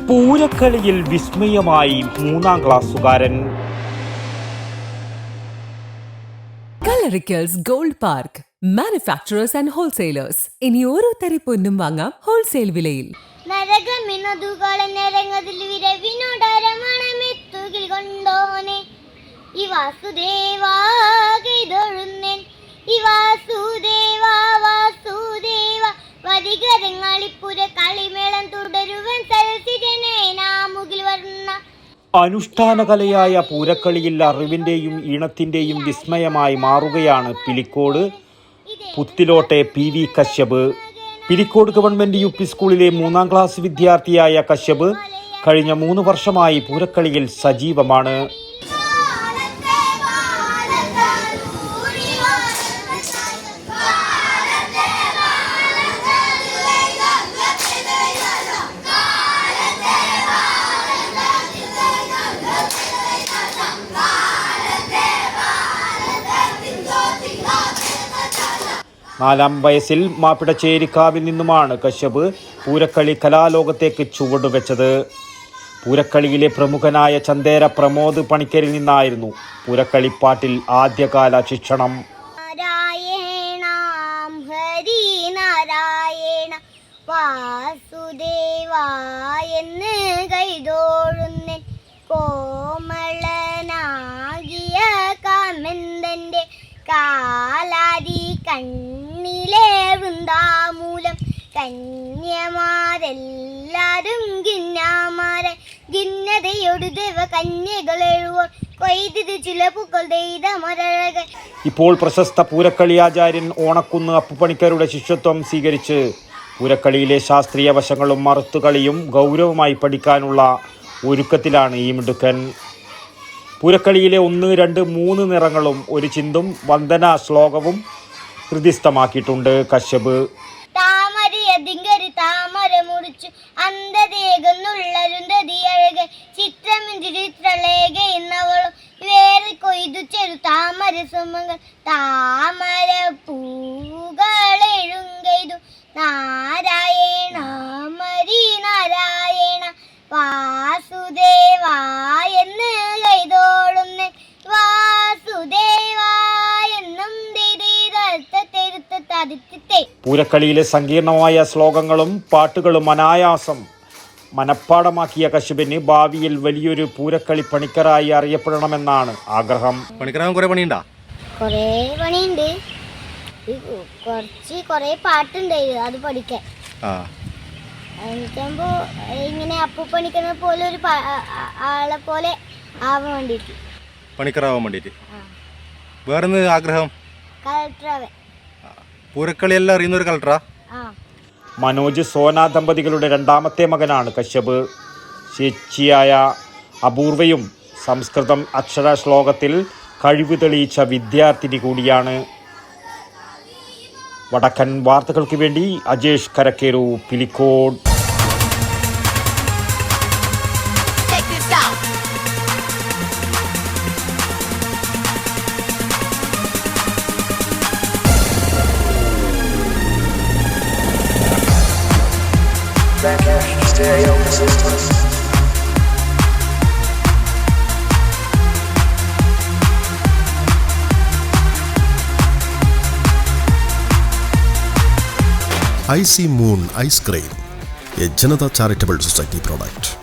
പൂരക്കളിയിൽ വിസ്മയമായി 3ാം ക്ലാസ്സുകാരൻ. Kalarickals gold park, manufacturers and wholesalers. ഇനി ഓരോ തരി പൊന്നും വാങ്ങാം ഹോൾസെയിൽ വിലയിൽ. അനുഷ്ഠാന കലയായ പൂരക്കളിയിൽ അറിവിന്റെയും ഈണത്തിന്റെയും വിസ്മയമായി മാറുകയാണ് പിലിക്കോട് പുത്തിലോട്ടെ PV Kashyap. Pilicode government UP സ്കൂളിലെ 3ാം ക്ലാസ് വിദ്യാർത്ഥിയായ കശ്യപ് കഴിഞ്ഞ 3 വർഷമായി പൂരക്കളിയിൽ സജീവമാണ്. നാലാം വയസ്സിൽ മാപ്പിടച്ചേരിക്കാവിൽ നിന്നുമാണ് കശ്യപ് പൂരക്കളി കലാലോകത്തേക്ക് ചുവടുവെച്ചത്. പൂരക്കളിയിലെ പ്രമുഖനായ ചന്ദേര പ്രമോദ് പണിക്കരിൽ നിന്നായിരുന്നു പൂരക്കളിപ്പാട്ടിൽ ആദ്യകാല ശിക്ഷണം. കാലാരി കണ്ണിലെ വൃന്ദാമൂലം കന്യമാരെല്ലാരും ഗിന്നാമാരെ ഗിന്നതയോട് ദേവ കന്യകളെഴുവോർ കൊയ്ത് ചില പൂക്കൾ ദൈത മരഴകൾ. ഇപ്പോൾ പ്രശസ്ത പൂരക്കളി ആചാര്യൻ ഓണക്കുന്ന് അപ്പുപണിക്കരുടെ ശിഷ്യത്വം സ്വീകരിച്ച് പൂരക്കളിയിലെ ശാസ്ത്രീയ വശങ്ങളും മറുത്തുകളിയും ഗൗരവമായി പഠിക്കാനുള്ള ഒരുക്കത്തിലാണ് ഈ മിടുക്കൻ. പൂരക്കളിയിലെ 1, 2, 3 നിറങ്ങളും ഒരു ചിന്തും വന്ദന ശ്ലോകവും ഹൃദിസ്ഥമാക്കിയിട്ടുണ്ട് കശ്യപ്. താമര മുറിച്ചു അന്തരേകുന്നുള്ളരുന്തതിയഴകെ ചിത്രമിഞ്ചിത്രലേഖ എന്നവളും വേറെ കൊയ്തു ചെറു താമര സുമങ്ങൾ താമര പൂകളെഴുങ്കെയ്തു നാരായണ മരി നാരായണ വാസുദേവ എന്ന് കൈതോളുന്ന വാസുദേവ എന്നും പൂരക്കളിയിലെ സങ്കീർണമായ ശ്ലോകങ്ങളും പാട്ടുകളും അനായാസം മനഃപ്പാടമാക്കിയ കശ്യപിന് ഭാവിയിൽ വലിയൊരു പൂരക്കളി പണിക്കരായി അറിയപ്പെടണമെന്നാണ് ആഗ്രഹം. പണിക്കരാൻ കുറെ പണിയുണ്ട്. കുറേ പാട്ടുണ്ട് അത് പഠിക്കാൻ. എനിക്കുമ്പോ ഇങ്ങനെ അപ്പൂപ്പണിക്കുന്ന പോലെ ഒരു ആളെ പോലെ ആവാൻ വേണ്ടിട്ട്, പണിക്കറാവാൻ വേണ്ടിട്ട്. വേറെന്ന് ആഗ്രഹം? കളക്ടറാവൻ. പൂരക്കളി എല്ലാം അറിയുന്ന ഒരു കളക്ടറാ? മനോജ് സോന ദമ്പതികളുടെ 2ാമത്തെ മകനാണ് കശ്യപ്. ചേച്ചിയായ അപൂർവയും സംസ്കൃതം അക്ഷര ശ്ലോകത്തിൽ കഴിവ് തെളിയിച്ച വിദ്യാർത്ഥിനി കൂടിയാണ്. വടക്കൻ വാർത്തകൾക്ക് വേണ്ടി Ajesh Karakkeru, Pilicode. IC Moon Ice Cream, a Janata Charitable Society product.